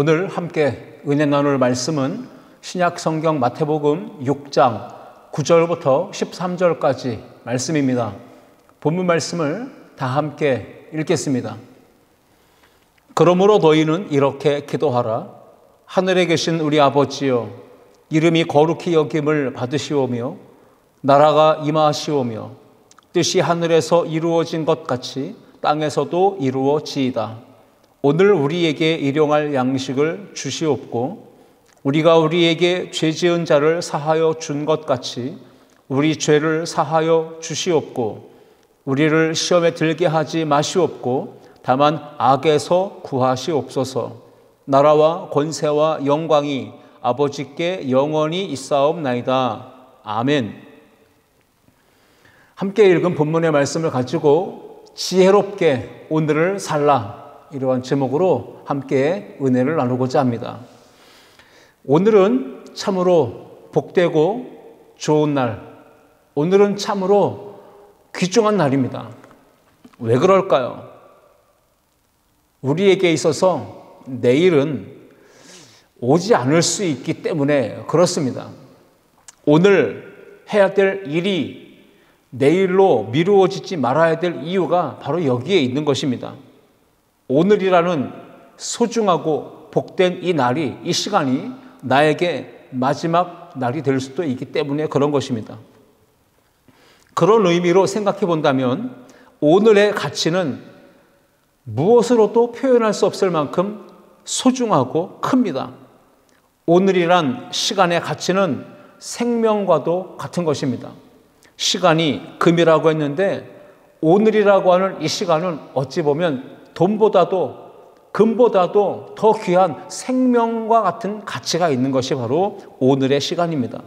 오늘 함께 은혜 나눌 말씀은 신약 성경 마태복음 6장 9절부터 13절까지 말씀입니다. 본문 말씀을 다 함께 읽겠습니다. 그러므로 너희는 이렇게 기도하라. 하늘에 계신 우리 아버지여, 이름이 거룩히 여김을 받으시오며 나라가 임하시오며 뜻이 하늘에서 이루어진 것 같이 땅에서도 이루어지이다. 오늘 우리에게 일용할 양식을 주시옵고 우리가 우리에게 죄 지은 자를 사하여 준 것 같이 우리 죄를 사하여 주시옵고 우리를 시험에 들게 하지 마시옵고 다만 악에서 구하시옵소서. 나라와 권세와 영광이 아버지께 영원히 있사옵나이다. 아멘. 함께 읽은 본문의 말씀을 가지고 지혜롭게 오늘을 살라, 이러한 제목으로 함께 은혜를 나누고자 합니다. 오늘은 참으로 복되고 좋은 날, 오늘은 참으로 귀중한 날입니다. 왜 그럴까요? 우리에게 있어서 내일은 오지 않을 수 있기 때문에 그렇습니다. 오늘 해야 될 일이 내일로 미루어지지 말아야 될 이유가 바로 여기에 있는 것입니다. 오늘이라는 소중하고 복된 이 날이, 이 시간이 나에게 마지막 날이 될 수도 있기 때문에 그런 것입니다. 그런 의미로 생각해 본다면 오늘의 가치는 무엇으로도 표현할 수 없을 만큼 소중하고 큽니다. 오늘이란 시간의 가치는 생명과도 같은 것입니다. 시간이 금이라고 했는데 오늘이라고 하는 이 시간은 어찌 보면 돈보다도 금보다도 더 귀한 생명과 같은 가치가 있는 것이 바로 오늘의 시간입니다.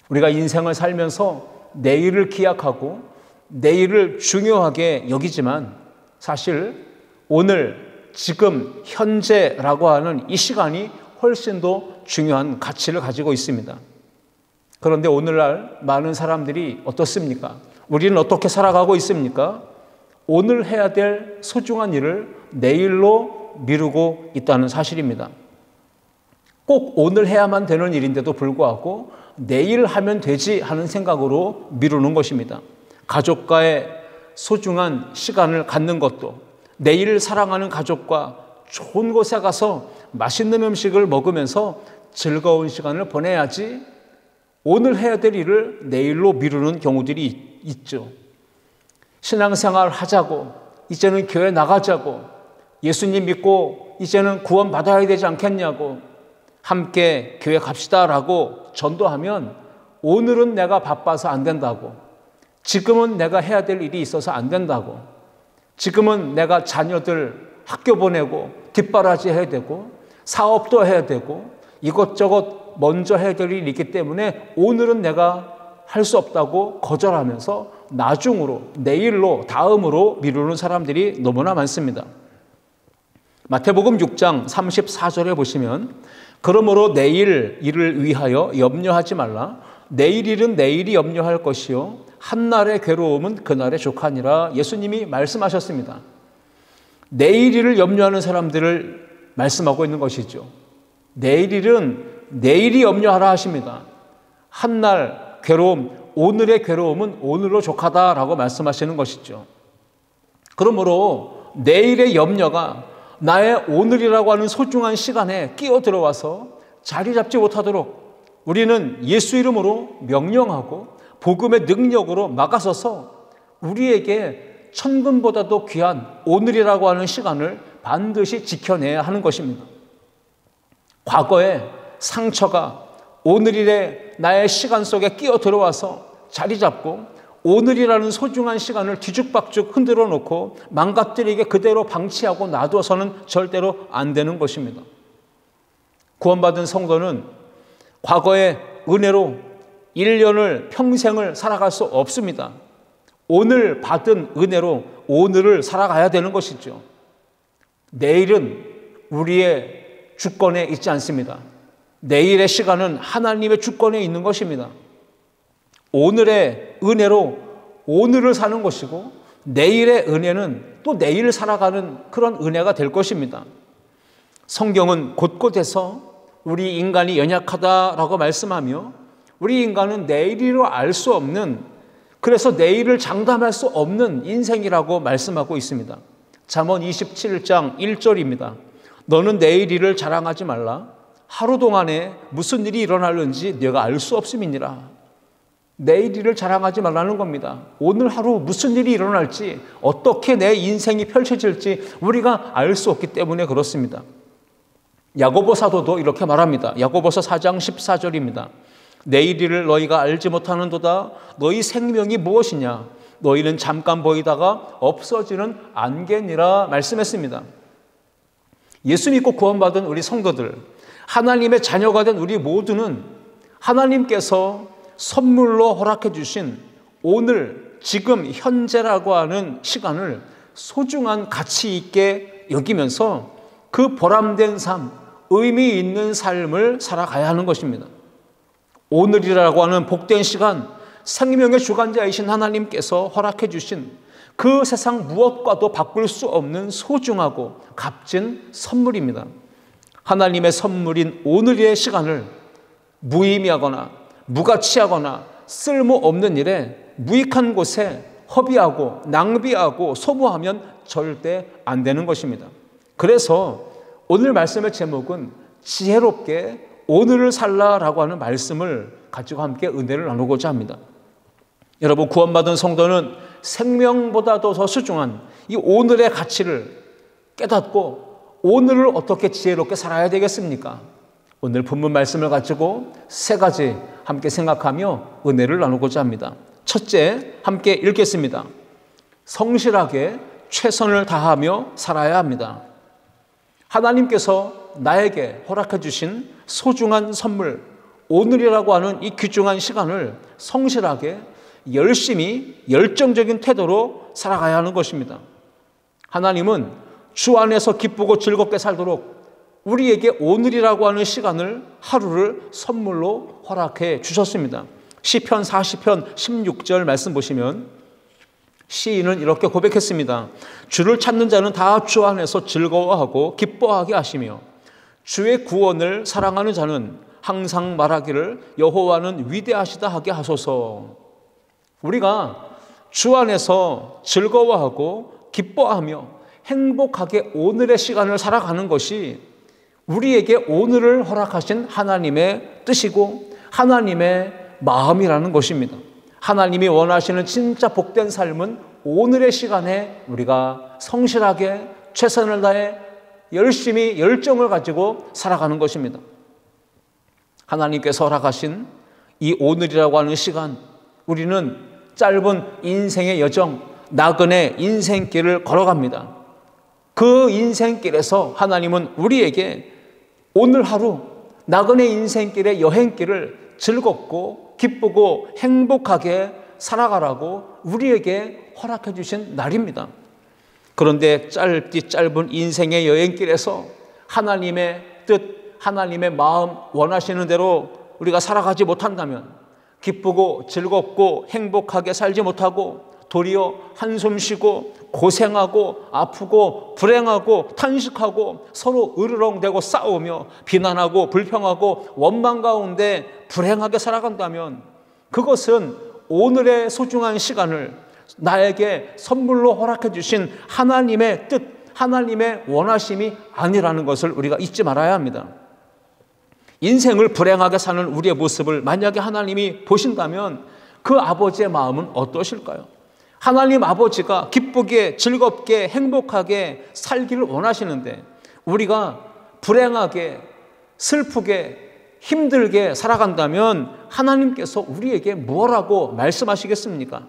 우리가 인생을 살면서 내일을 기약하고 내일을 중요하게 여기지만 사실 오늘, 지금, 현재라고 하는 이 시간이 훨씬 더 중요한 가치를 가지고 있습니다. 그런데 오늘날 많은 사람들이 어떻습니까? 우리는 어떻게 살아가고 있습니까? 오늘 해야 될 소중한 일을 내일로 미루고 있다는 사실입니다. 꼭 오늘 해야만 되는 일인데도 불구하고 내일 하면 되지 하는 생각으로 미루는 것입니다. 가족과의 소중한 시간을 갖는 것도, 내일 사랑하는 가족과 좋은 곳에 가서 맛있는 음식을 먹으면서 즐거운 시간을 보내야지 오늘 해야 될 일을 내일로 미루는 경우들이 있죠. 신앙생활 하자고, 이제는 교회 나가자고, 예수님 믿고 이제는 구원 받아야 되지 않겠냐고, 함께 교회 갑시다라고 전도하면 오늘은 내가 바빠서 안 된다고, 지금은 내가 해야 될 일이 있어서 안 된다고, 지금은 내가 자녀들 학교 보내고 뒷바라지 해야 되고 사업도 해야 되고 이것저것 먼저 해야 될 일이 있기 때문에 오늘은 내가 할 수 없다고 거절하면서 나중으로, 내일로, 다음으로 미루는 사람들이 너무나 많습니다. 마태복음 6장 34절에 보시면 그러므로 내일 일을 위하여 염려하지 말라. 내일 일은 내일이 염려할 것이요 한날의 괴로움은 그날의 족하니라. 예수님이 말씀하셨습니다. 내일 일을 염려하는 사람들을 말씀하고 있는 것이죠. 내일 일은 내일이 염려하라 하십니다. 한날 괴로움, 오늘의 괴로움은 오늘로 족하다라고 말씀하시는 것이죠. 그러므로 내일의 염려가 나의 오늘이라고 하는 소중한 시간에 끼어 들어와서 자리 잡지 못하도록 우리는 예수 이름으로 명령하고 복음의 능력으로 막아서서 우리에게 천금보다도 귀한 오늘이라고 하는 시간을 반드시 지켜내야 하는 것입니다. 과거의 상처가 오늘의 나의 시간 속에 끼어 들어와서 자리 잡고 오늘이라는 소중한 시간을 뒤죽박죽 흔들어 놓고 망가뜨리게 그대로 방치하고 놔둬서는 절대로 안 되는 것입니다. 구원받은 성도는 과거의 은혜로 1년을 평생을 살아갈 수 없습니다. 오늘 받은 은혜로 오늘을 살아가야 되는 것이죠. 내일은 우리의 주권에 있지 않습니다. 내일의 시간은 하나님의 주권에 있는 것입니다. 오늘의 은혜로 오늘을 사는 것이고 내일의 은혜는 또 내일 살아가는 그런 은혜가 될 것입니다. 성경은 곳곳에서 우리 인간이 연약하다라고 말씀하며 우리 인간은 내일을 알 수 없는, 그래서 내일을 장담할 수 없는 인생이라고 말씀하고 있습니다. 잠언 27장 1절입니다. 너는 내일 일을 자랑하지 말라. 하루 동안에 무슨 일이 일어날는지 네가 알 수 없음이니라. 내일 일을 자랑하지 말라는 겁니다. 오늘 하루 무슨 일이 일어날지, 어떻게 내 인생이 펼쳐질지 우리가 알 수 없기 때문에 그렇습니다. 야고보 사도도 이렇게 말합니다. 야고보서 4장 14절입니다. 내일 일을 너희가 알지 못하는도다. 너희 생명이 무엇이냐? 너희는 잠깐 보이다가 없어지는 안개니라 말씀했습니다. 예수 믿고 구원받은 우리 성도들, 하나님의 자녀가 된 우리 모두는 하나님께서 선물로 허락해 주신 오늘, 지금, 현재라고 하는 시간을 소중한 가치 있게 여기면서 그 보람된 삶, 의미 있는 삶을 살아가야 하는 것입니다. 오늘이라고 하는 복된 시간, 생명의 주관자이신 하나님께서 허락해 주신 그 세상 무엇과도 바꿀 수 없는 소중하고 값진 선물입니다. 하나님의 선물인 오늘의 시간을 무의미하거나 무가치하거나 쓸모없는 일에, 무익한 곳에 허비하고 낭비하고 소모하면 절대 안 되는 것입니다. 그래서 오늘 말씀의 제목은 지혜롭게 오늘을 살라라고 하는 말씀을 가지고 함께 은혜를 나누고자 합니다. 여러분, 구원받은 성도는 생명보다도 더 소중한 이 오늘의 가치를 깨닫고 오늘을 어떻게 지혜롭게 살아야 되겠습니까? 오늘 본문 말씀을 가지고 세 가지 함께 생각하며 은혜를 나누고자 합니다. 첫째, 함께 읽겠습니다. 성실하게 최선을 다하며 살아야 합니다. 하나님께서 나에게 허락해 주신 소중한 선물, 오늘이라고 하는 이 귀중한 시간을 성실하게, 열심히, 열정적인 태도로 살아가야 하는 것입니다. 하나님은 주 안에서 기쁘고 즐겁게 살도록 우리에게 오늘이라고 하는 시간을, 하루를 선물로 허락해 주셨습니다. 시편 40편 16절 말씀 보시면 시인은 이렇게 고백했습니다. 주를 찾는 자는 다 주 안에서 즐거워하고 기뻐하게 하시며 주의 구원을 사랑하는 자는 항상 말하기를 여호와는 위대하시다 하게 하소서. 우리가 주 안에서 즐거워하고 기뻐하며 행복하게 오늘의 시간을 살아가는 것이 우리에게 오늘을 허락하신 하나님의 뜻이고 하나님의 마음이라는 것입니다. 하나님이 원하시는 진짜 복된 삶은 오늘의 시간에 우리가 성실하게 최선을 다해 열심히 열정을 가지고 살아가는 것입니다. 하나님께서 허락하신 이 오늘이라고 하는 시간, 우리는 짧은 인생의 여정, 나그네 인생길을 걸어갑니다. 그 인생길에서 하나님은 우리에게 오늘 하루 나그네 인생길의 여행길을 즐겁고 기쁘고 행복하게 살아가라고 우리에게 허락해 주신 날입니다. 그런데 짧은 인생의 여행길에서 하나님의 뜻, 하나님의 마음 원하시는 대로 우리가 살아가지 못한다면, 기쁘고 즐겁고 행복하게 살지 못하고 도리어 한숨 쉬고 고생하고 아프고 불행하고 탄식하고 서로 으르렁대고 싸우며 비난하고 불평하고 원망 가운데 불행하게 살아간다면, 그것은 오늘의 소중한 시간을 나에게 선물로 허락해 주신 하나님의 뜻, 하나님의 원하심이 아니라는 것을 우리가 잊지 말아야 합니다. 인생을 불행하게 사는 우리의 모습을 만약에 하나님이 보신다면 그 아버지의 마음은 어떠실까요? 하나님 아버지가 기쁘게 즐겁게 행복하게 살기를 원하시는데 우리가 불행하게 슬프게 힘들게 살아간다면 하나님께서 우리에게 뭐라고 말씀하시겠습니까?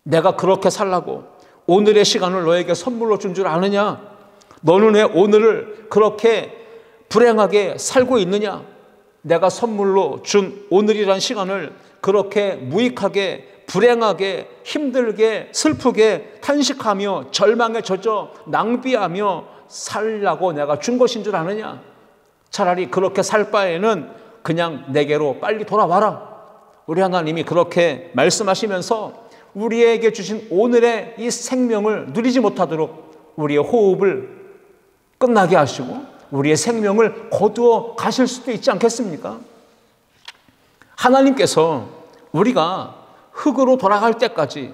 내가 그렇게 살라고 오늘의 시간을 너에게 선물로 준 줄 아느냐? 너는 왜 오늘을 그렇게 불행하게 살고 있느냐? 내가 선물로 준 오늘이란 시간을 그렇게 무익하게 불행하게 힘들게 슬프게 탄식하며 절망에 젖어 낭비하며 살라고 내가 준 것인 줄 아느냐? 차라리 그렇게 살 바에는 그냥 내게로 빨리 돌아와라. 우리 하나님이 그렇게 말씀하시면서 우리에게 주신 오늘의 이 생명을 누리지 못하도록 우리의 호흡을 끝나게 하시고 우리의 생명을 거두어 가실 수도 있지 않겠습니까? 하나님께서 우리가 흙으로 돌아갈 때까지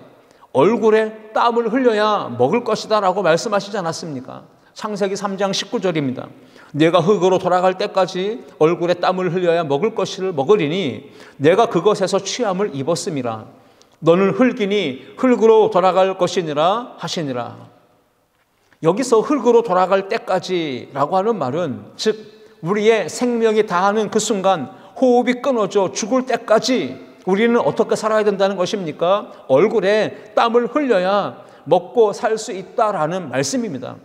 얼굴에 땀을 흘려야 먹을 것이다 라고 말씀하시지 않았습니까? 창세기 3장 19절입니다. 내가 흙으로 돌아갈 때까지 얼굴에 땀을 흘려야 먹을 것을 먹으리니 내가 그것에서 취함을 입었음이라. 너는 흙이니 흙으로 돌아갈 것이니라 하시니라. 여기서 흙으로 돌아갈 때까지라고 하는 말은 즉 우리의 생명이 다하는 그 순간 호흡이 끊어져 죽을 때까지 우리는 어떻게 살아야 된다는 것입니까? 얼굴에 땀을 흘려야 먹고 살 수 있다라는 말씀입니다.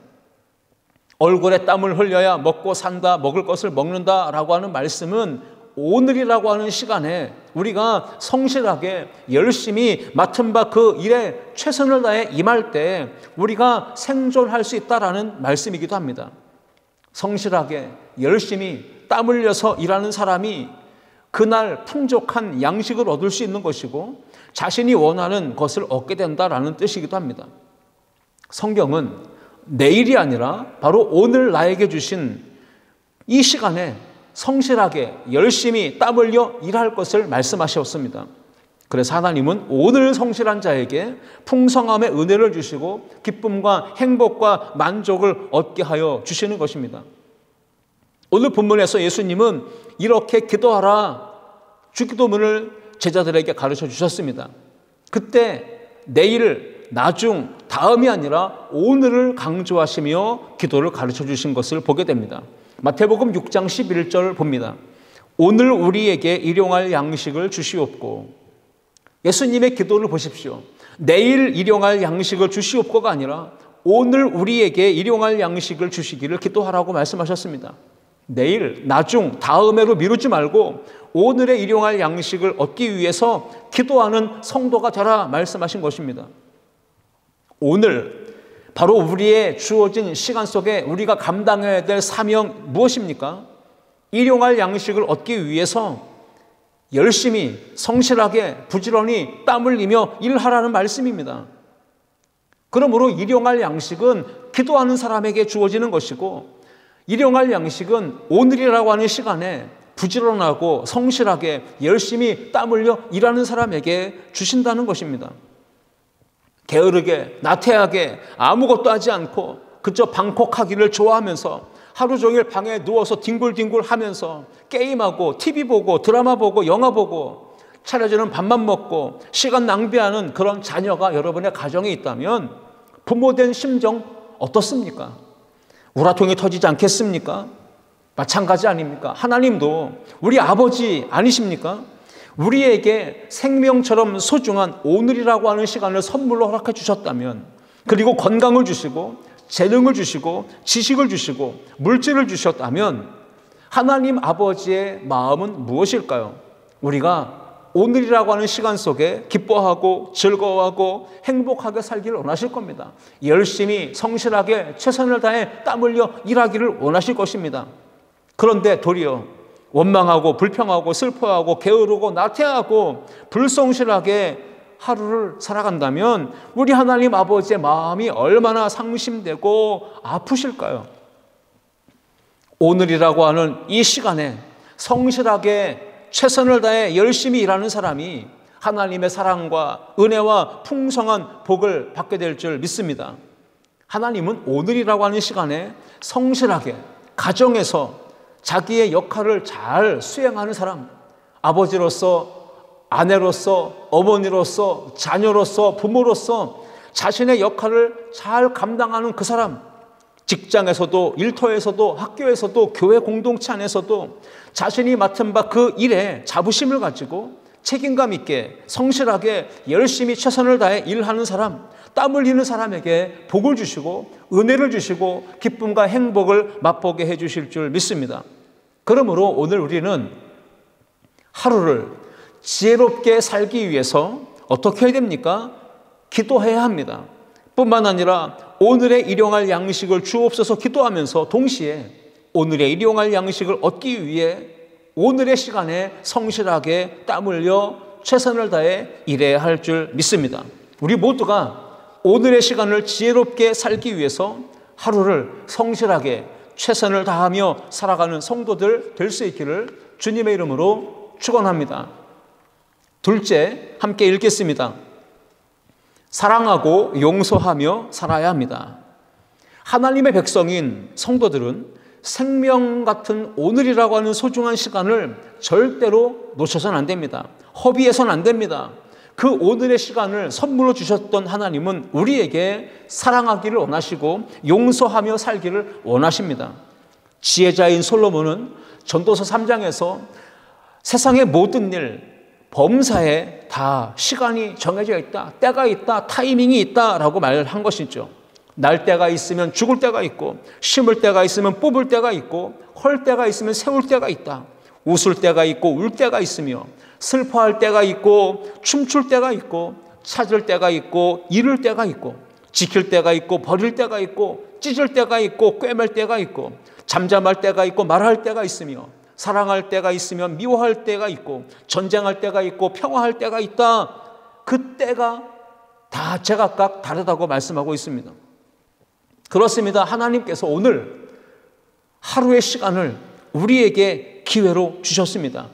얼굴에 땀을 흘려야 먹고 산다, 먹을 것을 먹는다라고 하는 말씀은 오늘이라고 하는 시간에 우리가 성실하게 열심히 맡은 바 그 일에 최선을 다해 임할 때 우리가 생존할 수 있다라는 말씀이기도 합니다. 성실하게 열심히 땀 흘려서 일하는 사람이 그날 풍족한 양식을 얻을 수 있는 것이고 자신이 원하는 것을 얻게 된다라는 뜻이기도 합니다. 성경은 내일이 아니라 바로 오늘 나에게 주신 이 시간에 성실하게 열심히 땀 흘려 일할 것을 말씀하셨습니다. 그래서 하나님은 오늘 성실한 자에게 풍성함의 은혜를 주시고 기쁨과 행복과 만족을 얻게 하여 주시는 것입니다. 오늘 본문에서 예수님은 이렇게 기도하라 주기도문을 제자들에게 가르쳐 주셨습니다. 그때 내일, 나중, 다음이 아니라 오늘을 강조하시며 기도를 가르쳐 주신 것을 보게 됩니다. 마태복음 6장 11절 봅니다. 오늘 우리에게 일용할 양식을 주시옵고. 예수님의 기도를 보십시오. 내일 일용할 양식을 주시옵고가 아니라 오늘 우리에게 일용할 양식을 주시기를 기도하라고 말씀하셨습니다. 내일, 나중, 다음에로 미루지 말고 오늘의 일용할 양식을 얻기 위해서 기도하는 성도가 되라 말씀하신 것입니다. 오늘 바로 우리의 주어진 시간 속에 우리가 감당해야 될 사명 무엇입니까? 일용할 양식을 얻기 위해서 열심히 성실하게 부지런히 땀 흘리며 일하라는 말씀입니다. 그러므로 일용할 양식은 기도하는 사람에게 주어지는 것이고 일용할 양식은 오늘이라고 하는 시간에 부지런하고 성실하게 열심히 땀 흘려 일하는 사람에게 주신다는 것입니다. 게으르게 나태하게 아무것도 하지 않고 그저 방콕하기를 좋아하면서 하루 종일 방에 누워서 뒹굴뒹굴 하면서 게임하고 TV 보고 드라마 보고 영화 보고 차려주는 밥만 먹고 시간 낭비하는 그런 자녀가 여러분의 가정에 있다면 부모된 심정 어떻습니까? 우라통이 터지지 않겠습니까? 마찬가지 아닙니까? 하나님도 우리 아버지 아니십니까? 우리에게 생명처럼 소중한 오늘이라고 하는 시간을 선물로 허락해 주셨다면, 그리고 건강을 주시고 재능을 주시고 지식을 주시고 물질을 주셨다면 하나님 아버지의 마음은 무엇일까요? 우리가 오늘이라고 하는 시간 속에 기뻐하고 즐거워하고 행복하게 살기를 원하실 겁니다. 열심히 성실하게 최선을 다해 땀 흘려 일하기를 원하실 것입니다. 그런데 도리어 원망하고 불평하고 슬퍼하고 게으르고 나태하고 불성실하게 하루를 살아간다면 우리 하나님 아버지의 마음이 얼마나 상심되고 아프실까요? 오늘이라고 하는 이 시간에 성실하게 최선을 다해 열심히 일하는 사람이 하나님의 사랑과 은혜와 풍성한 복을 받게 될 줄 믿습니다. 하나님은 오늘이라고 하는 시간에 성실하게 가정에서 자기의 역할을 잘 수행하는 사람, 아버지로서, 아내로서, 어머니로서, 자녀로서, 부모로서 자신의 역할을 잘 감당하는 그 사람, 직장에서도, 일터에서도, 학교에서도, 교회 공동체 안에서도 자신이 맡은 바 그 일에 자부심을 가지고 책임감 있게 성실하게 열심히 최선을 다해 일하는 사람, 땀 흘리는 사람에게 복을 주시고 은혜를 주시고 기쁨과 행복을 맛보게 해주실 줄 믿습니다. 그러므로 오늘 우리는 하루를 지혜롭게 살기 위해서 어떻게 해야 됩니까? 기도해야 합니다. 뿐만 아니라 오늘의 일용할 양식을 주옵소서 기도하면서 동시에 오늘의 일용할 양식을 얻기 위해 오늘의 시간에 성실하게 땀 흘려 최선을 다해 일해야 할 줄 믿습니다. 우리 모두가 오늘의 시간을 지혜롭게 살기 위해서 하루를 성실하게 최선을 다하며 살아가는 성도들 될 수 있기를 주님의 이름으로 축원합니다. 둘째, 함께 읽겠습니다. 사랑하고 용서하며 살아야 합니다. 하나님의 백성인 성도들은 생명 같은 오늘이라고 하는 소중한 시간을 절대로 놓쳐서는 안 됩니다. 허비해서는 안 됩니다. 그 오늘의 시간을 선물로 주셨던 하나님은 우리에게 사랑하기를 원하시고 용서하며 살기를 원하십니다. 지혜자인 솔로몬은 전도서 3장에서 세상의 모든 일, 범사에 다 시간이 정해져 있다, 때가 있다, 타이밍이 있다라고 말한 것이죠. 날 때가 있으면 죽을 때가 있고, 심을 때가 있으면 뽑을 때가 있고, 헐 때가 있으면 세울 때가 있다. 웃을 때가 있고 울 때가 있으며, 슬퍼할 때가 있고 춤출 때가 있고, 찾을 때가 있고 잃을 때가 있고, 지킬 때가 있고 버릴 때가 있고, 찢을 때가 있고 꿰맬 때가 있고, 잠잠할 때가 있고 말할 때가 있으며, 사랑할 때가 있으면 미워할 때가 있고, 전쟁할 때가 있고 평화할 때가 있다. 그 때가 다 제각각 다르다고 말씀하고 있습니다. 그렇습니다. 하나님께서 오늘 하루의 시간을 우리에게 기회로 주셨습니다.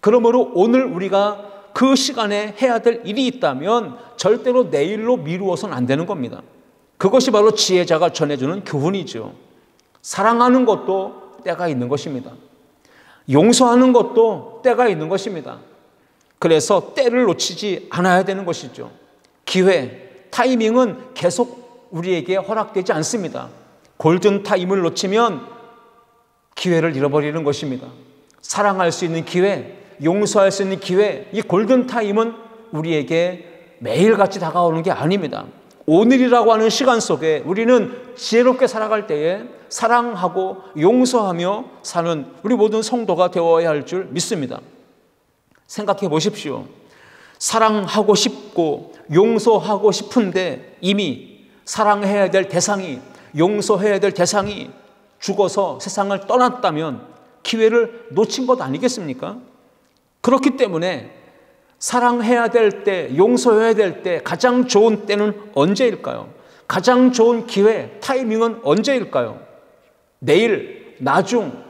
그러므로 오늘 우리가 그 시간에 해야 될 일이 있다면 절대로 내일로 미루어서는 안 되는 겁니다. 그것이 바로 지혜자가 전해주는 교훈이죠. 사랑하는 것도 때가 있는 것입니다. 용서하는 것도 때가 있는 것입니다. 그래서 때를 놓치지 않아야 되는 것이죠. 기회, 타이밍은 계속 우리에게 허락되지 않습니다. 골든 타임을 놓치면 기회를 잃어버리는 것입니다. 사랑할 수 있는 기회, 용서할 수 있는 기회, 이 골든 타임은 우리에게 매일같이 다가오는 게 아닙니다. 오늘이라고 하는 시간 속에 우리는 지혜롭게 살아갈 때에 사랑하고 용서하며 사는 우리 모든 성도가 되어야 할 줄 믿습니다. 생각해 보십시오. 사랑하고 싶고 용서하고 싶은데 이미 사랑해야 될 대상이, 용서해야 될 대상이 죽어서 세상을 떠났다면 기회를 놓친 것 아니겠습니까? 그렇기 때문에 사랑해야 될 때, 용서해야 될 때 가장 좋은 때는 언제일까요? 가장 좋은 기회, 타이밍은 언제일까요? 내일, 나중,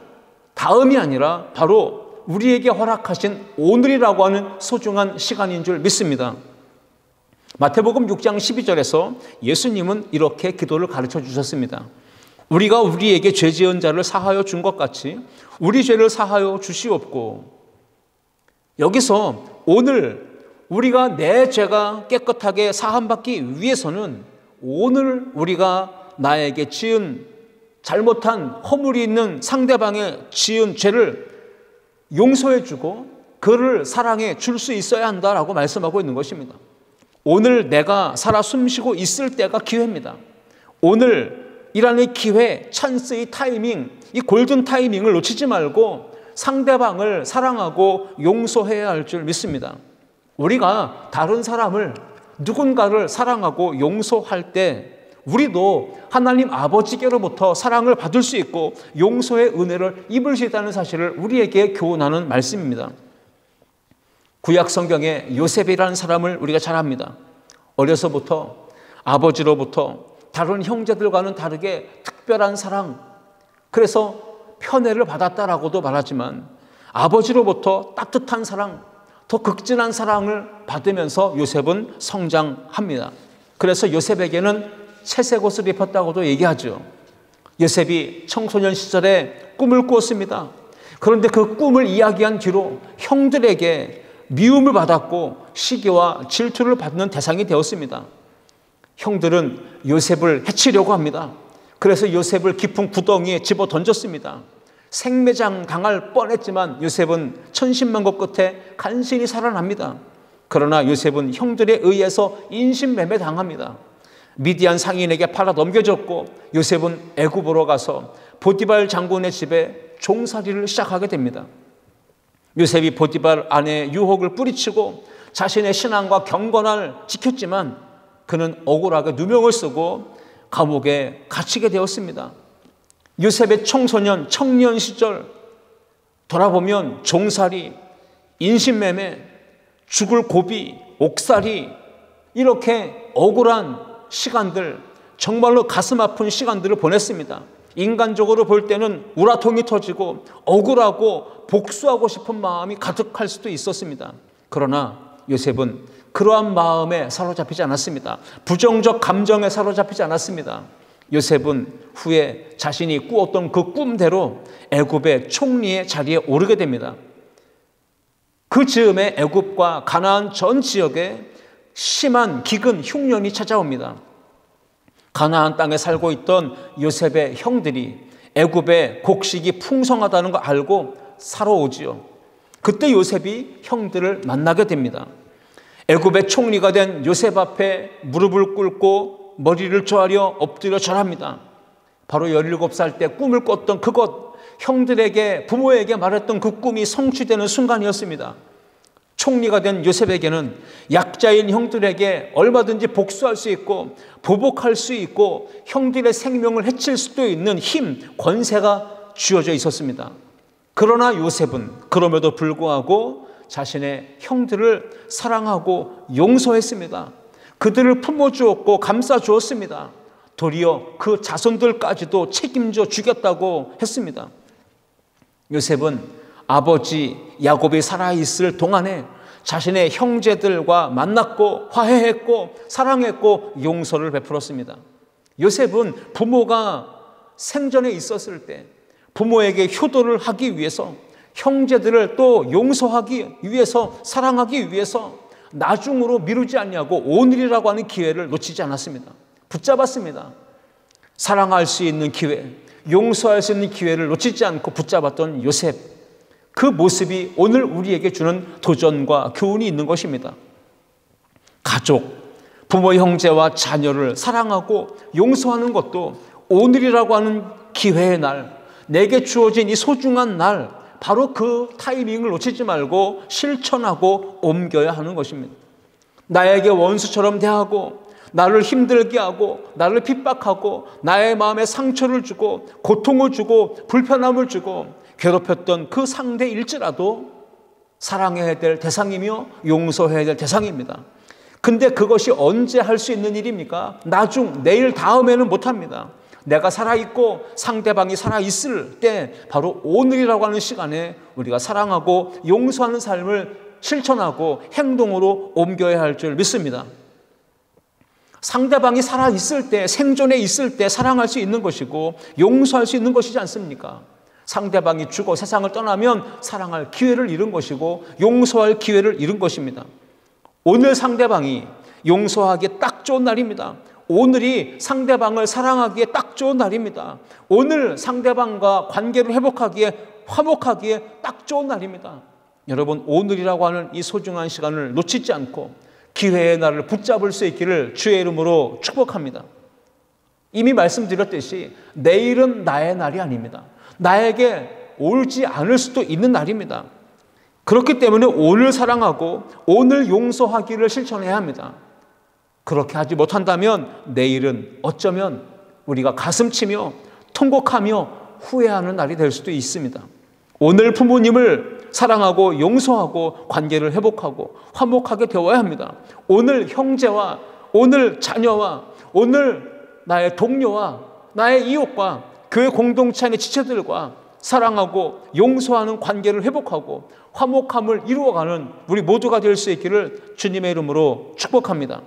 다음이 아니라 바로 우리에게 허락하신 오늘이라고 하는 소중한 시간인 줄 믿습니다. 마태복음 6장 12절에서 예수님은 이렇게 기도를 가르쳐 주셨습니다. 우리가 우리에게 죄 지은 자를 사하여 준 것 같이 우리 죄를 사하여 주시옵고. 여기서 오늘 우리가 내 죄가 깨끗하게 사함받기 위해서는 오늘 우리가 나에게 지은 잘못한 허물이 있는 상대방의 지은 죄를 용서해주고 그를 사랑해 줄 수 있어야 한다라고 말씀하고 있는 것입니다. 오늘 내가 살아 숨쉬고 있을 때가 기회입니다. 오늘이라는 기회, 찬스의 타이밍, 이 골든 타이밍을 놓치지 말고 상대방을 사랑하고 용서해야 할 줄 믿습니다. 우리가 다른 사람을, 누군가를 사랑하고 용서할 때 우리도 하나님 아버지께로부터 사랑을 받을 수 있고 용서의 은혜를 입을 수 있다는 사실을 우리에게 교훈하는 말씀입니다. 구약 성경에 요셉이라는 사람을 우리가 잘 압니다. 어려서부터 아버지로부터 다른 형제들과는 다르게 특별한 사랑, 그래서 편애를 받았다라고도 말하지만 아버지로부터 따뜻한 사랑, 더 극진한 사랑을 받으면서 요셉은 성장합니다. 그래서 요셉에게는 채색 옷을 입혔다고도 얘기하죠. 요셉이 청소년 시절에 꿈을 꾸었습니다. 그런데 그 꿈을 이야기한 뒤로 형들에게 미움을 받았고 시기와 질투를 받는 대상이 되었습니다. 형들은 요셉을 해치려고 합니다. 그래서 요셉을 깊은 구덩이에 집어 던졌습니다. 생매장 당할 뻔했지만 요셉은 천신만고 끝에 간신히 살아납니다. 그러나 요셉은 형들에 의해서 인신매매 당합니다. 미디안 상인에게 팔아 넘겨졌고 요셉은 애굽으로 가서 보디발 장군의 집에 종살이를 시작하게 됩니다. 요셉이 보디발 아내의 유혹을 뿌리치고 자신의 신앙과 경건을 지켰지만 그는 억울하게 누명을 쓰고 감옥에 갇히게 되었습니다. 요셉의 청년 시절 돌아보면 종살이, 인신매매, 죽을 고비, 옥살이, 이렇게 억울한 시간들, 정말로 가슴 아픈 시간들을 보냈습니다. 인간적으로 볼 때는 우라통이 터지고 억울하고 복수하고 싶은 마음이 가득할 수도 있었습니다. 그러나 요셉은 그러한 마음에 사로잡히지 않았습니다. 부정적 감정에 사로잡히지 않았습니다. 요셉은 후에 자신이 꾸었던 그 꿈대로 애굽의 총리의 자리에 오르게 됩니다. 그 즈음에 애굽과 가나안 전 지역에 심한 기근 흉년이 찾아옵니다. 가나안 땅에 살고 있던 요셉의 형들이 애굽의 곡식이 풍성하다는 걸 알고 사러 오지요. 그때 요셉이 형들을 만나게 됩니다. 애굽의 총리가 된 요셉 앞에 무릎을 꿇고 머리를 조아려 엎드려 절합니다. 바로 17살 때 꿈을 꿨던 그것, 형들에게, 부모에게 말했던 그 꿈이 성취되는 순간이었습니다. 총리가 된 요셉에게는 약자인 형들에게 얼마든지 복수할 수 있고 보복할 수 있고 형들의 생명을 해칠 수도 있는 힘, 권세가 주어져 있었습니다. 그러나 요셉은 그럼에도 불구하고 자신의 형들을 사랑하고 용서했습니다. 그들을 품어주었고 감싸주었습니다. 도리어 그 자손들까지도 책임져 주겠다고 했습니다. 요셉은 아버지 야곱이 살아있을 동안에 자신의 형제들과 만났고 화해했고 사랑했고 용서를 베풀었습니다. 요셉은 부모가 생전에 있었을 때 부모에게 효도를 하기 위해서, 형제들을 또 용서하기 위해서, 사랑하기 위해서 나중으로 미루지 않냐고 오늘이라고 하는 기회를 놓치지 않았습니다. 붙잡았습니다. 사랑할 수 있는 기회, 용서할 수 있는 기회를 놓치지 않고 붙잡았던 요셉, 그 모습이 오늘 우리에게 주는 도전과 교훈이 있는 것입니다. 가족, 부모, 형제와 자녀를 사랑하고 용서하는 것도 오늘이라고 하는 기회의 날, 내게 주어진 이 소중한 날, 바로 그 타이밍을 놓치지 말고 실천하고 옮겨야 하는 것입니다. 나에게 원수처럼 대하고 나를 힘들게 하고 나를 핍박하고 나의 마음에 상처를 주고 고통을 주고 불편함을 주고 괴롭혔던 그 상대일지라도 사랑해야 될 대상이며 용서해야 될 대상입니다. 근데 그것이 언제 할 수 있는 일입니까? 나중, 내일, 다음에는 못합니다. 내가 살아있고 상대방이 살아있을 때 바로 오늘이라고 하는 시간에 우리가 사랑하고 용서하는 삶을 실천하고 행동으로 옮겨야 할 줄 믿습니다. 상대방이 살아있을 때, 생존에 있을 때 사랑할 수 있는 것이고 용서할 수 있는 것이지 않습니까? 상대방이 죽어 세상을 떠나면 사랑할 기회를 잃은 것이고 용서할 기회를 잃은 것입니다. 오늘 상대방이 용서하기에 딱 좋은 날입니다. 오늘이 상대방을 사랑하기에 딱 좋은 날입니다. 오늘 상대방과 관계를 회복하기에, 화목하기에 딱 좋은 날입니다. 여러분, 오늘이라고 하는 이 소중한 시간을 놓치지 않고 기회의 날을 붙잡을 수 있기를 주의 이름으로 축복합니다. 이미 말씀드렸듯이 내일은 나의 날이 아닙니다. 나에게 옳지 않을 수도 있는 날입니다. 그렇기 때문에 오늘 사랑하고 오늘 용서하기를 실천해야 합니다. 그렇게 하지 못한다면 내일은 어쩌면 우리가 가슴치며 통곡하며 후회하는 날이 될 수도 있습니다. 오늘 부모님을 사랑하고 용서하고 관계를 회복하고 화목하게 되어야 합니다. 오늘 형제와 오늘 자녀와 오늘 나의 동료와 나의 이웃과 교회 공동체 안의 지체들과 사랑하고 용서하는 관계를 회복하고 화목함을 이루어가는 우리 모두가 될 수 있기를 주님의 이름으로 축복합니다.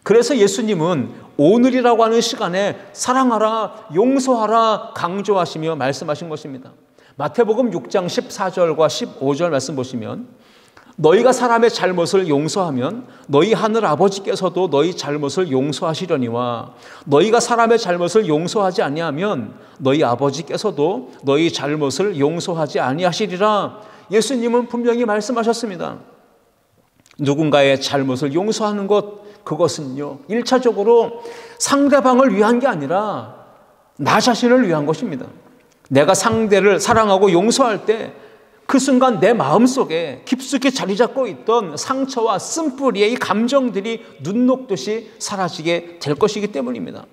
그래서 예수님은 오늘이라고 하는 시간에 사랑하라, 용서하라 강조하시며 말씀하신 것입니다. 마태복음 6장 14절과 15절 말씀 보시면 너희가 사람의 잘못을 용서하면 너희 하늘 아버지께서도 너희 잘못을 용서하시려니와 너희가 사람의 잘못을 용서하지 아니하면 너희 아버지께서도 너희 잘못을 용서하지 아니하시리라. 예수님은 분명히 말씀하셨습니다. 누군가의 잘못을 용서하는 것, 그것은요 1차적으로 상대방을 위한 게 아니라 나 자신을 위한 것입니다. 내가 상대를 사랑하고 용서할 때 그 순간 내 마음속에 깊숙이 자리 잡고 있던 상처와 쓴뿌리의 이 감정들이 눈 녹듯이 사라지게 될 것이기 때문입니다.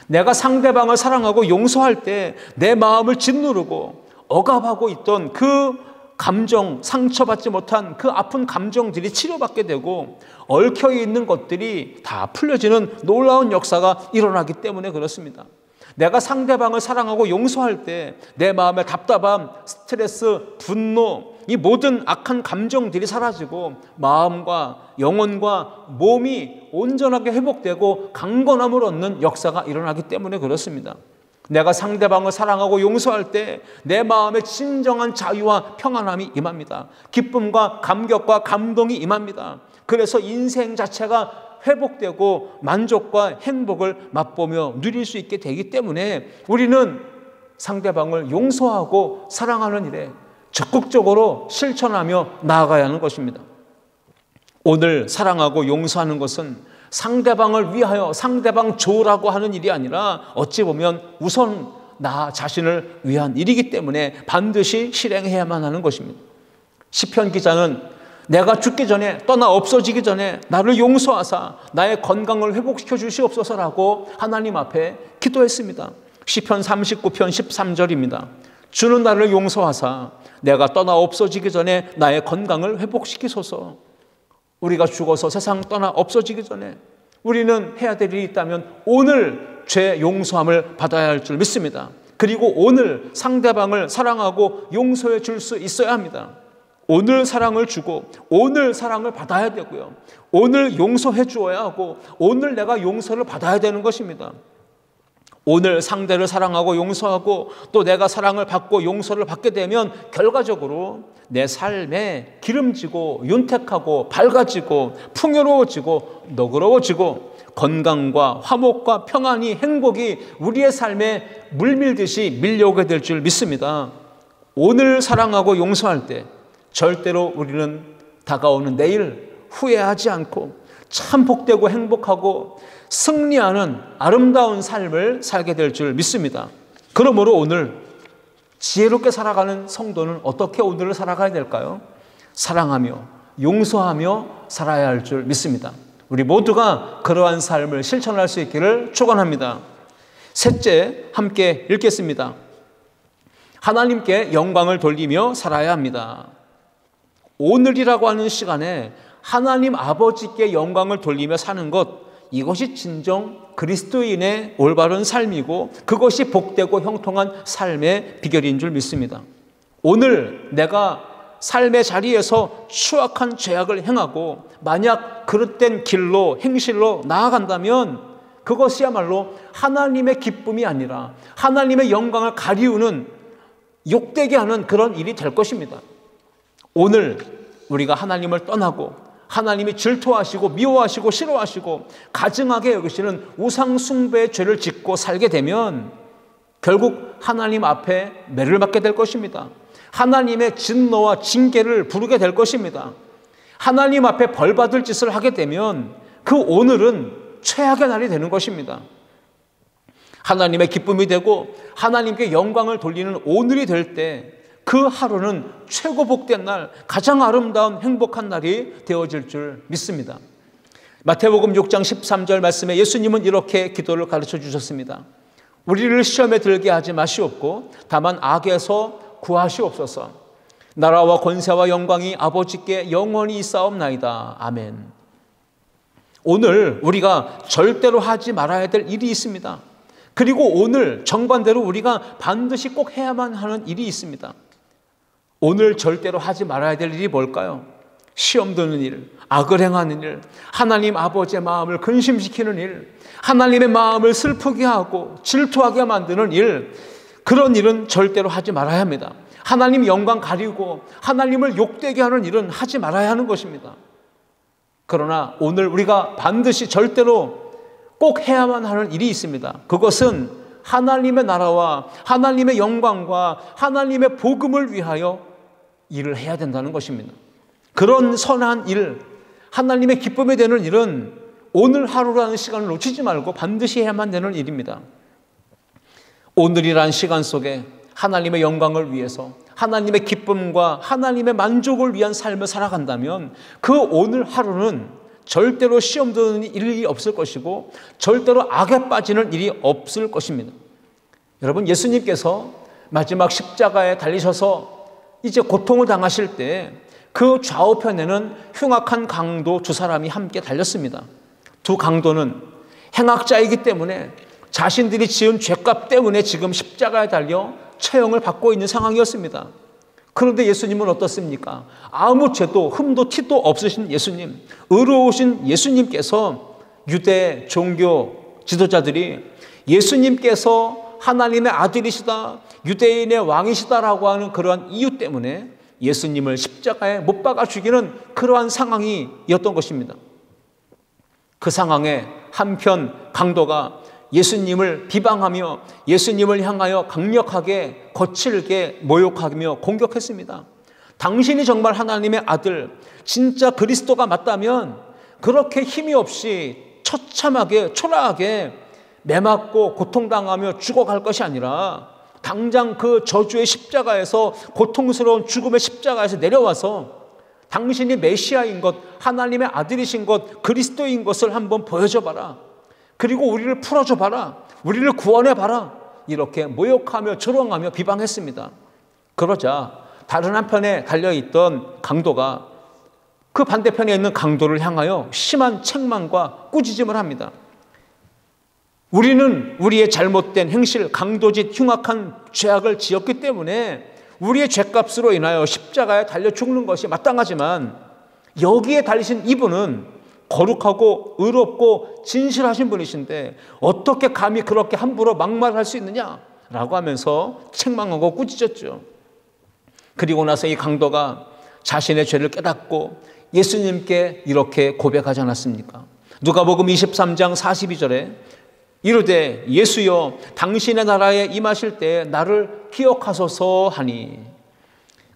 내가 상대방을 사랑하고 용서할 때 내 마음을 짓누르고 억압하고 있던 그 감정, 상처받지 못한 그 아픈 감정들이 치료받게 되고 얽혀있는 것들이 다 풀려지는 놀라운 역사가 일어나기 때문에 그렇습니다. 내가 상대방을 사랑하고 용서할 때 내 마음의 답답함, 스트레스, 분노, 이 모든 악한 감정들이 사라지고 마음과 영혼과 몸이 온전하게 회복되고 강건함을 얻는 역사가 일어나기 때문에 그렇습니다. 내가 상대방을 사랑하고 용서할 때 내 마음에 진정한 자유와 평안함이 임합니다. 기쁨과 감격과 감동이 임합니다. 그래서 인생 자체가 회복되고 만족과 행복을 맛보며 누릴 수 있게 되기 때문에 우리는 상대방을 용서하고 사랑하는 일에 적극적으로 실천하며 나아가야 하는 것입니다. 오늘 사랑하고 용서하는 것은 상대방을 위하여 상대방 좋으라고 하는 일이 아니라 어찌 보면 우선 나 자신을 위한 일이기 때문에 반드시 실행해야만 하는 것입니다. 시편 기자는 내가 죽기 전에 떠나 없어지기 전에 나를 용서하사 나의 건강을 회복시켜 주시옵소서라고 하나님 앞에 기도했습니다. 시편 39편 13절입니다. 주는 나를 용서하사 내가 떠나 없어지기 전에 나의 건강을 회복시키소서. 우리가 죽어서 세상 떠나 없어지기 전에 우리는 해야 될 일이 있다면 오늘 죄 용서함을 받아야 할 줄 믿습니다. 그리고 오늘 상대방을 사랑하고 용서해 줄 수 있어야 합니다. 오늘 사랑을 주고 오늘 사랑을 받아야 되고요. 오늘 용서해 주어야 하고 오늘 내가 용서를 받아야 되는 것입니다. 오늘 상대를 사랑하고 용서하고 또 내가 사랑을 받고 용서를 받게 되면 결과적으로 내 삶에 기름지고 윤택하고 밝아지고 풍요로워지고 너그러워지고 건강과 화목과 평안이 행복이 우리의 삶에 물밀듯이 밀려오게 될 줄 믿습니다. 오늘 사랑하고 용서할 때 절대로 우리는 다가오는 내일 후회하지 않고 참 복되고 행복하고 승리하는 아름다운 삶을 살게 될 줄 믿습니다. 그러므로 오늘 지혜롭게 살아가는 성도는 어떻게 오늘을 살아가야 될까요? 사랑하며 용서하며 살아야 할 줄 믿습니다. 우리 모두가 그러한 삶을 실천할 수 있기를 축원합니다. 셋째, 함께 읽겠습니다. 하나님께 영광을 돌리며 살아야 합니다. 오늘이라고 하는 시간에 하나님 아버지께 영광을 돌리며 사는 것, 이것이 진정 그리스도인의 올바른 삶이고 그것이 복되고 형통한 삶의 비결인 줄 믿습니다. 오늘 내가 삶의 자리에서 추악한 죄악을 행하고 만약 그릇된 길로 행실로 나아간다면 그것이야말로 하나님의 기쁨이 아니라 하나님의 영광을 가리우는 욕되게 하는 그런 일이 될 것입니다. 오늘 우리가 하나님을 떠나고 하나님이 질투하시고 미워하시고 싫어하시고 가증하게 여기시는 우상 숭배의 죄를 짓고 살게 되면 결국 하나님 앞에 매를 맞게 될 것입니다. 하나님의 진노와 징계를 부르게 될 것입니다. 하나님 앞에 벌받을 짓을 하게 되면 그 오늘은 최악의 날이 되는 것입니다. 하나님의 기쁨이 되고 하나님께 영광을 돌리는 오늘이 될 때 그 하루는 최고 복된 날, 가장 아름다운 행복한 날이 되어질 줄 믿습니다. 마태복음 6장 13절 말씀에 예수님은 이렇게 기도를 가르쳐 주셨습니다. 우리를 시험에 들게 하지 마시옵고 다만 악에서 구하시옵소서. 나라와 권세와 영광이 아버지께 영원히 있사옵나이다. 아멘. 오늘 우리가 절대로 하지 말아야 될 일이 있습니다. 그리고 오늘 정반대로 우리가 반드시 꼭 해야만 하는 일이 있습니다. 오늘 절대로 하지 말아야 될 일이 뭘까요? 시험 드는 일, 악을 행하는 일, 하나님 아버지의 마음을 근심시키는 일, 하나님의 마음을 슬프게 하고 질투하게 만드는 일, 그런 일은 절대로 하지 말아야 합니다. 하나님 영광 가리고 하나님을 욕되게 하는 일은 하지 말아야 하는 것입니다. 그러나 오늘 우리가 반드시 절대로 꼭 해야만 하는 일이 있습니다. 그것은 하나님의 나라와 하나님의 영광과 하나님의 복음을 위하여 일을 해야 된다는 것입니다. 그런 선한 일, 하나님의 기쁨이 되는 일은 오늘 하루라는 시간을 놓치지 말고 반드시 해야만 되는 일입니다. 오늘이라는 시간 속에 하나님의 영광을 위해서 하나님의 기쁨과 하나님의 만족을 위한 삶을 살아간다면 그 오늘 하루는 절대로 시험 드는 일이 없을 것이고 절대로 악에 빠지는 일이 없을 것입니다. 여러분, 예수님께서 마지막 십자가에 달리셔서 이제 고통을 당하실 때 그 좌우편에는 흉악한 강도 두 사람이 함께 달렸습니다. 두 강도는 행악자이기 때문에 자신들이 지은 죄값 때문에 지금 십자가에 달려 처형을 받고 있는 상황이었습니다. 그런데 예수님은 어떻습니까? 아무 죄도 흠도 티도 없으신 예수님, 의로우신 예수님께서 유대 종교 지도자들이 예수님께서 하나님의 아들이시다, 유대인의 왕이시다라고 하는 그러한 이유 때문에 예수님을 십자가에 못 박아 죽이는 그러한 상황이었던 것입니다. 그 상황에 한편 강도가 예수님을 비방하며 예수님을 향하여 강력하게 거칠게 모욕하며 공격했습니다. 당신이 정말 하나님의 아들, 진짜 그리스도가 맞다면 그렇게 힘이 없이 처참하게 초라하게 매맞고 고통당하며 죽어갈 것이 아니라 당장 그 저주의 십자가에서, 고통스러운 죽음의 십자가에서 내려와서 당신이 메시아인 것, 하나님의 아들이신 것, 그리스도인 것을 한번 보여줘봐라. 그리고 우리를 풀어줘봐라. 우리를 구원해봐라. 이렇게 모욕하며 조롱하며 비방했습니다. 그러자 다른 한편에 달려있던 강도가 그 반대편에 있는 강도를 향하여 심한 책망과 꾸짖음을 합니다. 우리는 우리의 잘못된 행실, 강도짓, 흉악한 죄악을 지었기 때문에 우리의 죄값으로 인하여 십자가에 달려 죽는 것이 마땅하지만 여기에 달리신 이분은 거룩하고 의롭고 진실하신 분이신데 어떻게 감히 그렇게 함부로 막말할 수 있느냐라고 하면서 책망하고 꾸짖었죠. 그리고 나서 이 강도가 자신의 죄를 깨닫고 예수님께 이렇게 고백하지 않았습니까? 누가복음 23장 42절에 이르되 예수여 당신의 나라에 임하실 때 나를 기억하소서 하니,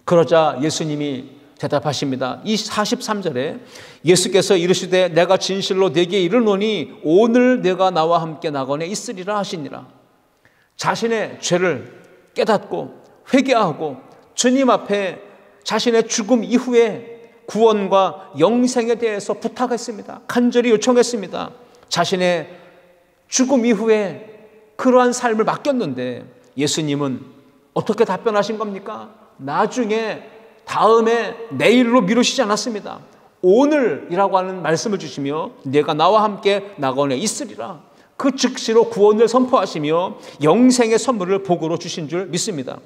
그러자 예수님이 대답하십니다. 이 43절에 예수께서 이르시되 내가 진실로 네게 이르노니 오늘 내가 나와 함께 낙원에 있으리라 하시니라. 자신의 죄를 깨닫고 회개하고 주님 앞에 자신의 죽음 이후에 구원과 영생에 대해서 부탁했습니다. 간절히 요청했습니다. 자신의 죽음 이후에 그러한 삶을 맡겼는데 예수님은 어떻게 답변하신 겁니까? 나중에, 다음에, 내일로 미루시지 않았습니다. 오늘이라고 하는 말씀을 주시며 내가 나와 함께 낙원에 있으리라. 그 즉시로 구원을 선포하시며 영생의 선물을 복으로 주신 줄 믿습니다.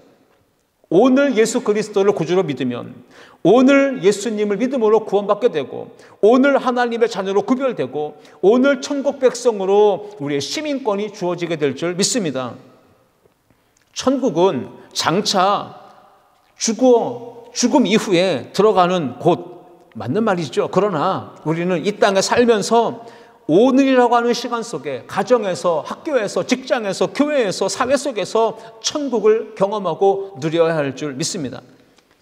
오늘 예수 그리스도를 구주로 믿으면, 오늘 예수님을 믿음으로 구원받게 되고, 오늘 하나님의 자녀로 구별되고, 오늘 천국 백성으로 우리의 시민권이 주어지게 될 줄 믿습니다. 천국은 장차 죽음 이후에 들어가는 곳 맞는 말이죠. 그러나 우리는 이 땅에 살면서 오늘이라고 하는 시간 속에 가정에서, 학교에서, 직장에서, 교회에서, 사회 속에서 천국을 경험하고 누려야 할 줄 믿습니다.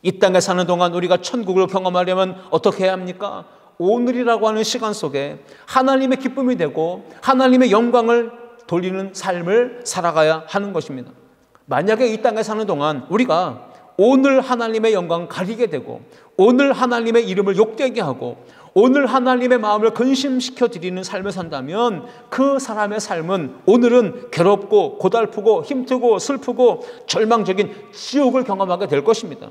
이 땅에 사는 동안 우리가 천국을 경험하려면 어떻게 해야 합니까? 오늘이라고 하는 시간 속에 하나님의 기쁨이 되고 하나님의 영광을 돌리는 삶을 살아가야 하는 것입니다. 만약에 이 땅에 사는 동안 우리가 오늘 하나님의 영광을 가리게 되고, 오늘 하나님의 이름을 욕되게 하고, 오늘 하나님의 마음을 근심시켜 드리는 삶을 산다면 그 사람의 삶은 오늘은 괴롭고 고달프고 힘들고 슬프고 절망적인 지옥을 경험하게 될 것입니다.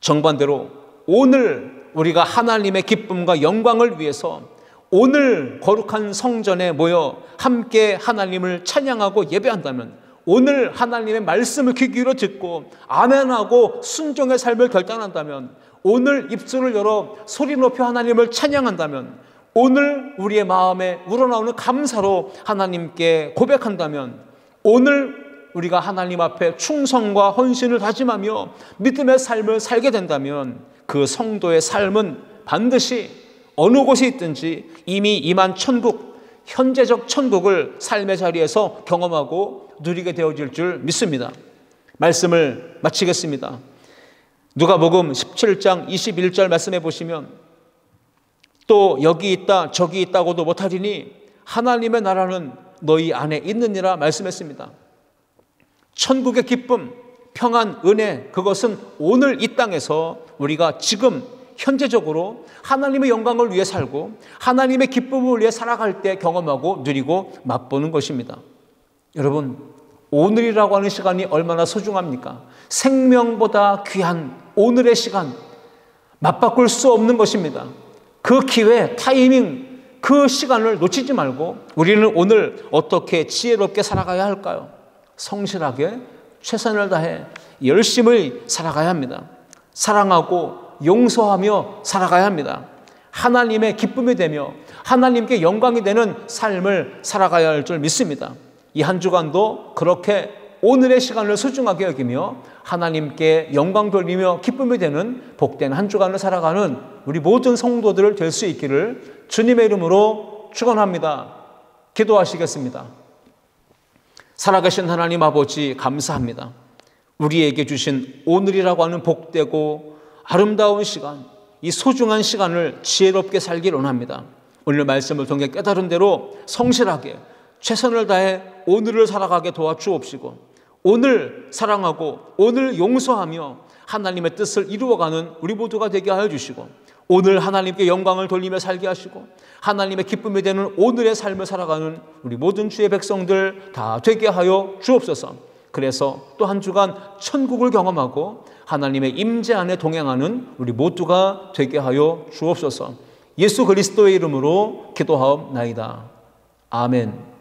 정반대로 오늘 우리가 하나님의 기쁨과 영광을 위해서 오늘 거룩한 성전에 모여 함께 하나님을 찬양하고 예배한다면, 오늘 하나님의 말씀을 귀 기울여 듣고 아멘하고 순종의 삶을 결단한다면, 오늘 입술을 열어 소리 높여 하나님을 찬양한다면, 오늘 우리의 마음에 우러나오는 감사로 하나님께 고백한다면, 오늘 우리가 하나님 앞에 충성과 헌신을 다짐하며 믿음의 삶을 살게 된다면 그 성도의 삶은 반드시 어느 곳에 있든지 이미 임한 천국, 현재적 천국을 삶의 자리에서 경험하고 누리게 되어질 줄 믿습니다. 말씀을 마치겠습니다. 누가복음 17장 21절 말씀해 보시면 또 여기 있다 저기 있다고도 못하리니 하나님의 나라는 너희 안에 있느니라 말씀했습니다. 천국의 기쁨, 평안, 은혜, 그것은 오늘 이 땅에서 우리가 지금 현재적으로 하나님의 영광을 위해 살고 하나님의 기쁨을 위해 살아갈 때 경험하고 누리고 맛보는 것입니다. 여러분, 오늘이라고 하는 시간이 얼마나 소중합니까? 생명보다 귀한 오늘의 시간, 맞바꿀 수 없는 것입니다. 그 기회, 타이밍, 그 시간을 놓치지 말고 우리는 오늘 어떻게 지혜롭게 살아가야 할까요? 성실하게 최선을 다해 열심히 살아가야 합니다. 사랑하고 용서하며 살아가야 합니다. 하나님의 기쁨이 되며 하나님께 영광이 되는 삶을 살아가야 할 줄 믿습니다. 이 한 주간도 그렇게 오늘의 시간을 소중하게 여기며 하나님께 영광 돌리며 기쁨이 되는 복된 한 주간을 살아가는 우리 모든 성도들 될 수 있기를 주님의 이름으로 축원합니다. 기도하시겠습니다. 살아계신 하나님 아버지, 감사합니다. 우리에게 주신 오늘이라고 하는 복되고 아름다운 시간, 이 소중한 시간을 지혜롭게 살길 원합니다. 오늘 말씀을 통해 깨달은 대로 성실하게 최선을 다해 오늘을 살아가게 도와주옵시고, 오늘 사랑하고 오늘 용서하며 하나님의 뜻을 이루어가는 우리 모두가 되게 하여 주시고, 오늘 하나님께 영광을 돌리며 살게 하시고 하나님의 기쁨이 되는 오늘의 삶을 살아가는 우리 모든 주의 백성들 다 되게 하여 주옵소서. 그래서 또 한 주간 천국을 경험하고 하나님의 임재 안에 동행하는 우리 모두가 되게 하여 주옵소서. 예수 그리스도의 이름으로 기도하옵나이다. 아멘.